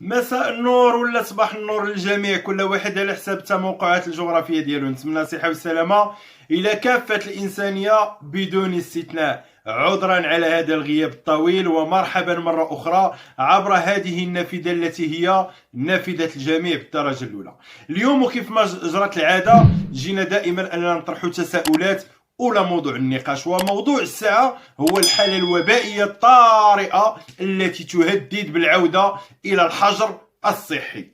مساء النور ولا صباح النور للجميع، كل واحد على حساب التموقعات الجغرافيه ديالو. نتمنى الصحه والسلامه الى كافه الانسانيه بدون استثناء. عذرا على هذا الغياب الطويل، ومرحبا مره اخرى عبر هذه النافذه التي هي نافذه الجميع بالدرجه الاولى. اليوم وكيف ما جرت العاده جينا دائما اننا نطرح تساؤلات أولى موضوع النقاش، وموضوع الساعة هو الحالة الوبائية الطارئة التي تهدد بالعودة إلى الحجر الصحي.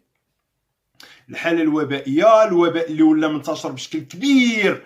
الحالة الوبائية، الوباء اللي ولا منتشر بشكل كبير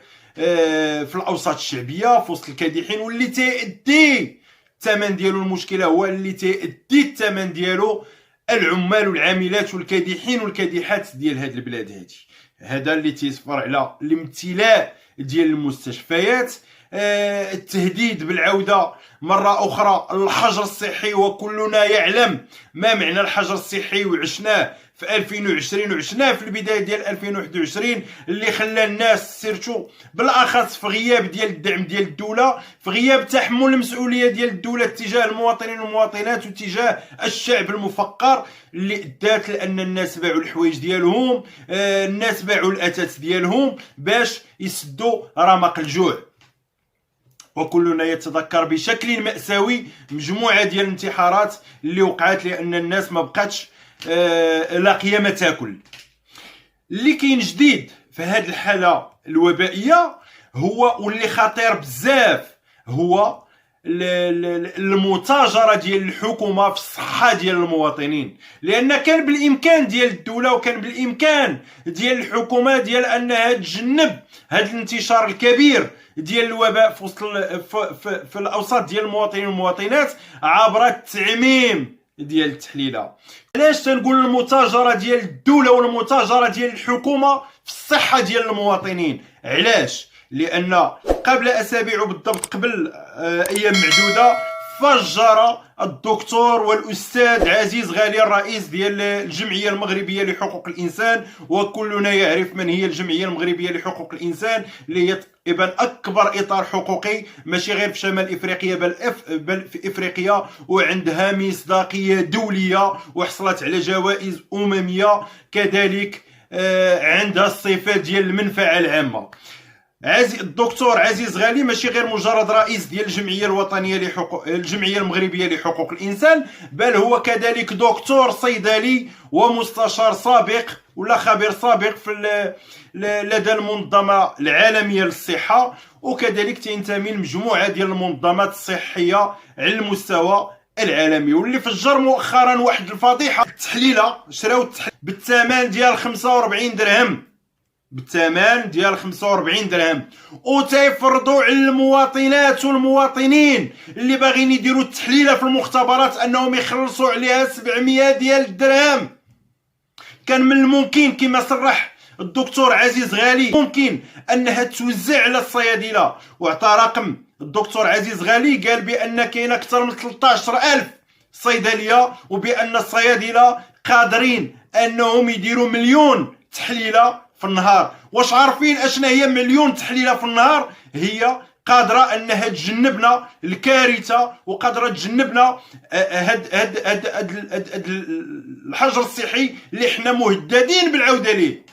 في الأوساط الشعبية في وسط الكادحين، واللي تأدي الثمن ديالو، المشكلة هو اللي تأدي الثمن ديالو العمال والعاملات والكادحين والكادحات ديال هاد البلاد هادي. هذا اللي تيصفر على الامتلاء ديال المستشفيات، التهديد بالعودة مرة أخرى للحجر الصحي، وكلنا يعلم ما معنى الحجر الصحي، وعشناه في 2020 وعشناه في البداية ديال 2021، اللي خلى الناس سيرتو بالأخص في غياب ديال الدعم ديال الدولة، في غياب تحمل المسؤولية ديال الدولة تجاه المواطنين والمواطنات وتجاه الشعب المفقر، اللي ادات لأن الناس باعوا الحوايج ديالهم، الناس باعوا الأثاث ديالهم باش يسدوا رمق الجوع. وكلنا يتذكر بشكل مأساوي مجموعة ديال الانتحارات اللي وقعت لأن الناس ما بقاتش لاقيه ما تاكل. اللي كاين جديد في هذه الحالة الوبائية هو واللي خطير بزاف هو المتاجرة ديال الحكومة في الصحة ديال المواطنين، لأن كان بالإمكان ديال الدولة وكان بالإمكان ديال الحكومة ديال أنها تجنب هذا الانتشار الكبير ديال الوباء في وسط في الأوساط ديال المواطنين والمواطنات عبر التعميم ديال التحليله. علاش تنقول المتاجرة ديال الدولة والمتاجرة ديال الحكومة في الصحة ديال المواطنين؟ علاش؟ لأن قبل أسابيع بالضبط، قبل أيام معدودة، فجر الدكتور والأستاذ عزيز غالي الرئيس ديال الجمعية المغربية لحقوق الإنسان، وكلنا يعرف من هي الجمعية المغربية لحقوق الإنسان، اللي هي تقريبا أكبر إطار حقوقي ماشي غير في شمال إفريقيا بل في إفريقيا، وعندها مصداقية دولية وحصلت على جوائز أممية، كذلك عندها الصفات ديال المنفعة العامة. الدكتور عزيز غالي ماشي غير مجرد رئيس ديال الجمعيه الوطنيه الجمعيه المغربيه لحقوق الانسان، بل هو كذلك دكتور صيدلي ومستشار سابق ولا خبير سابق في لدى المنظمه العالميه للصحه، وكذلك تنتمي لمجموعه ديال المنظمات الصحيه على المستوى العالمي، واللي فجر مؤخرا واحد الفضيحه. التحليله شراو بالثمن ديال 45 درهم، بالثمن ديال 45 درهم، وتيفرضوا على المواطنات والمواطنين اللي باغيين يديروا التحليله في المختبرات انهم يخلصوا عليها 700 ديال الدرهم. كان من الممكن كما صرح الدكتور عزيز غالي ممكن انها توزع على الصيادله، وعطى رقم الدكتور عزيز غالي، قال بان كاين اكثر من 13000 صيدليه، وبان الصيادله قادرين انهم يديروا مليون تحليله في النهار. واش عارفين اشنا هي مليون تحليله في النهار؟ هي قادره انها تجنبنا الكارثه، وقادره تجنبنا هاد الحجر الصحي اللي حنا مهددين بالعوده ليه.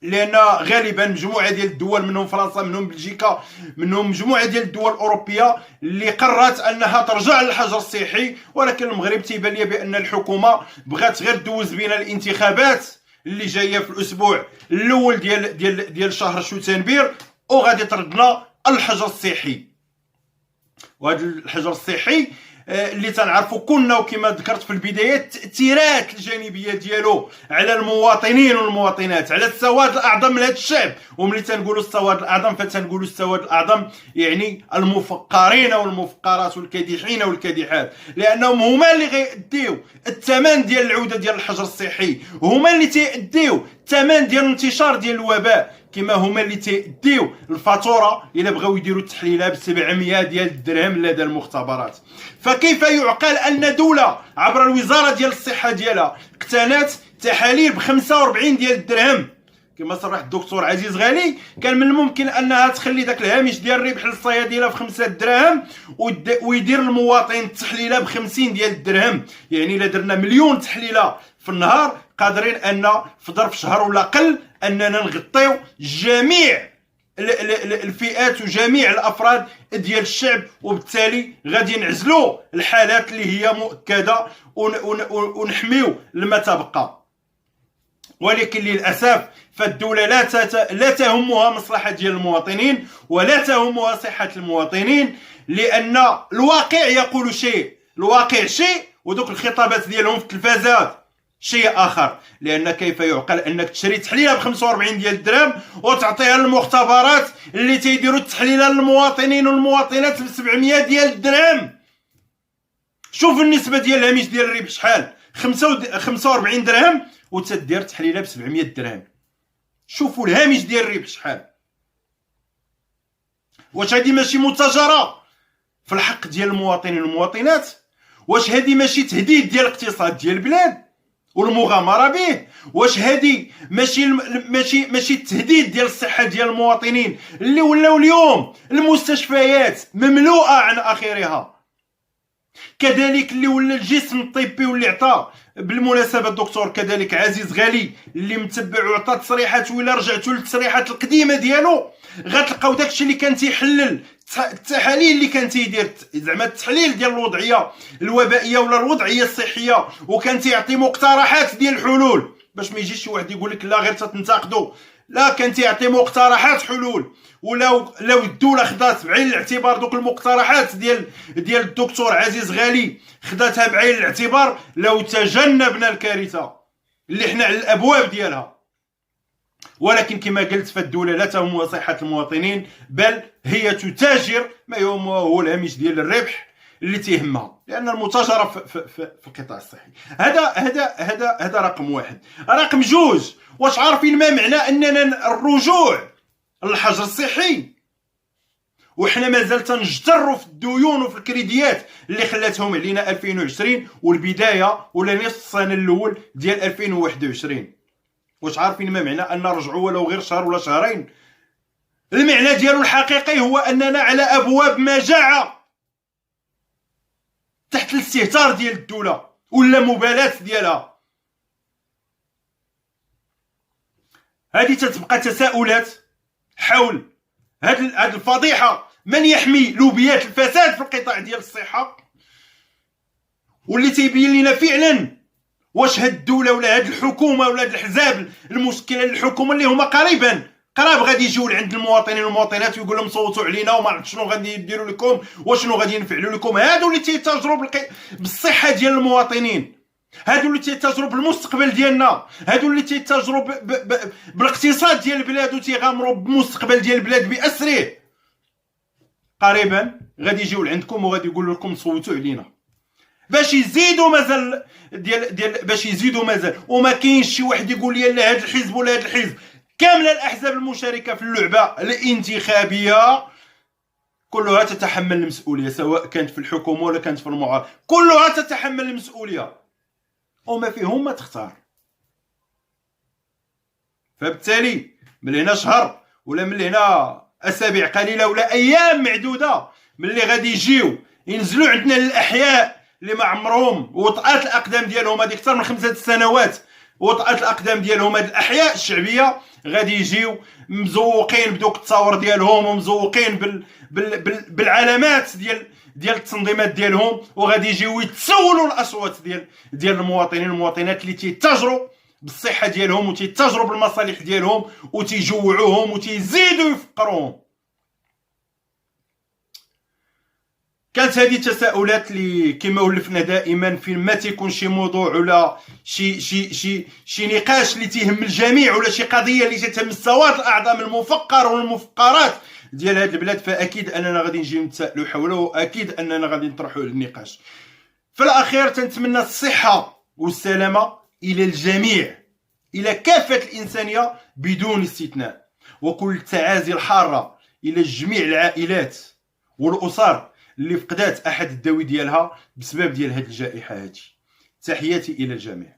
لان غالبا مجموعه ديال الدول، منهم فرنسا، منهم بلجيكا، منهم مجموعه ديال الدول الاوروبيه اللي قررت انها ترجع للحجر الصحي، ولكن المغرب تيبان لي بان الحكومه بغات غير دوز بين الانتخابات اللي جايه في الاسبوع الاول ديال شهر شتنبر، وغادي تردنا الحجر الصحي. وهذا الحجر الصحي اللي تنعرفوا كنا، وكما ذكرت في البدايه، التاثيرات الجانبيه ديالو على المواطنين والمواطنات، على السواد الاعظم من هذا الشعب. وملي تنقولوا السواد الاعظم فتنقولوا السواد الاعظم يعني المفقرين والمفقرات والكادحين والكادحات، لانهم هما اللي غيديو الثمن ديال العوده ديال الحجر الصحي، هما اللي تيديو الثمن ديال الانتشار ديال الوباء، كما هما اللي تيديو الفاتوره الا بغاو يديروا التحليله ب 700 ديال الدرهم لدى المختبرات. فكيف يعقل ان دوله عبر الوزاره ديال الصحه ديالها اقتنات تحاليل ب 45 ديال الدرهم كما صرح الدكتور عزيز غالي، كان من الممكن انها تخلي داك الهامش ديال الربح للصيادله ب 5 دراهم ويدير المواطن التحليله ب 50 ديال الدرهم. يعني الا درنا مليون تحليله في النهار قادرين ان في ظرف شهر ولا قل اننا نغطيو جميع الفئات وجميع الافراد ديال الشعب، وبالتالي غادي نعزلوا الحالات اللي هي مؤكده ونحميو لما تبقى. ولكن للاسف فالدوله لا تهمها مصلحه ديال المواطنين ولا تهمها صحه المواطنين، لان الواقع يقول شيء، الواقع شيء، ودوك الخطابات ديالهم في التلفازات شيء اخر. لان كيف يعقل انك تشري تحليله ب 45 ديال الدرهم وتعطيها للمختبرات اللي تيديروا التحليله للمواطنين والمواطنات ب 700 ديال الدرهم؟ شوف النسبه ديال الهامش ديال الربح شحال، 45 درهم وتدير تحليله ب 700 درهم. شوفوا الهامش ديال الربح شحال. واش هذه ماشي متاجره في الحق ديال المواطنين والمواطنات؟ واش هذه ماشي تهديد ديال الاقتصاد ديال البلاد والمغامره به؟ واش هذه ماشي التهديد ديال الصحه ديال المواطنين اللي ولاو اليوم المستشفيات مملوءه عن اخرها؟ كذلك اللي ولا الجسم الطبي واللي عطى بالمناسبه الدكتور كذلك عزيز غالي اللي متبع وعطى تصريحات، ولا رجعتوا للتصريحات القديمه ديالو غتلقاو داكشي اللي كان تيحلل التحاليل اللي كان تيدير، زعما التحليل ديال الوضعيه الوبائيه ولا الوضعيه الصحيه، وكان تيعطي مقترحات ديال الحلول باش ما يجيش شي واحد يقول لك لا غير تنتقدوا، لا كان تيعطي مقترحات حلول. ولو الدوله خدات بعين الاعتبار دوك المقترحات ديال الدكتور عزيز غالي، خداتها بعين الاعتبار، لو تجنبنا الكارثه اللي حنا على الابواب ديالها. ولكن كما قلت فالدوله لا تهمها صحه المواطنين، بل هي تتاجر ما يهمها هو الهامش ديال الربح اللي تيهمها، لان المتاجره في القطاع الصحي. هذا رقم واحد. رقم جوج، واش عارفين ما معنى اننا الرجوع للحجر الصحي وحنا مازال تنجتروا في الديون وفي الكريديات اللي خلاتهم علينا 2020 والبدايه ولا نصف السنه الاول ديال 2021؟ واش عارفين ما معنى ان نرجعوا ولو غير شهر ولا شهرين؟ المعنى ديالو الحقيقي هو اننا على ابواب مجاعه تحت الاستهتار ديال الدوله ولا مبالاة ديالها. هذه تتبقى تساؤلات حول هذه الفضيحه. من يحمي لوبيات الفساد في القطاع ديال الصحه؟ واللي تيبين لنا فعلا واش هاد الدوله ولا هاد الحكومه ولا هاد الحزاب المشكله للحكومه اللي هما قراب غادي يجيو لعند المواطنين والمواطنات ويقول لهم صوتوا علينا وما عرفت شنو غادي يديروا لكم وشنو غادي ينفعلوا لكم. هادو اللي تيتاجروا بالصحه ديال المواطنين، هادو اللي تيتاجروا بالمستقبل ديالنا، هادو اللي تيتاجروا بالاقتصاد ديال البلاد وتيغامروا بالمستقبل ديال البلاد باسره. قريبا غادي يجيو لعندكم وغادي يقولوا لكم صوتوا علينا باش يزيدوا مازال باش يزيدوا مازال. وما كاينش شي واحد يقول لي لا هذا الحزب ولا هذا الحزب. كامله الاحزاب المشاركه في اللعبه الانتخابيه كلها تتحمل المسؤوليه، سواء كانت في الحكومه ولا كانت في المعارضه، كلها تتحمل المسؤوليه وما فيهم ما تختار. فبالتالي من هنا شهر ولا من هنا اسابيع قليله ولا ايام معدوده من اللي غادي يجيو ينزلوا عندنا للاحياء اللي ما عمرهم وطأت الاقدام ديالهم هذه اكثر من 5 سنوات، وطأت الاقدام ديالهم هذه الاحياء الشعبيه، غادي يجيو مزوقين بدوك التصاور ديالهم ومزوقين بالعلامات ديال التنظيمات ديالهم، وغادي يجيو يتسولوا الاصوات ديال المواطنين والمواطنات اللي تيتاجروا بالصحه ديالهم وتيتاجروا بالمصالح ديالهم وتيجوعوهم وتيزيدوا يفقروهم. كانت هذه التساؤلات اللي كما ولفنا دائما فين ما تيكون شي موضوع ولا شي نقاش اللي تيهم الجميع ولا شي قضيه اللي تتهم السواد الاعظم المفقر والمفقرات ديال هذه البلاد، فاكيد اننا غادي نجيو نتسائلوا حوله، واكيد اننا غادي نطرحوا النقاش. في الاخير تنتمنى الصحه والسلامه الى الجميع، الى كافه الانسانيه بدون استثناء، وكل التعازي الحاره الى جميع العائلات والاسر اللي فقدات احد الذوي ديالها بسبب ديال هذه الجائحه هذه. تحياتي الى الجميع.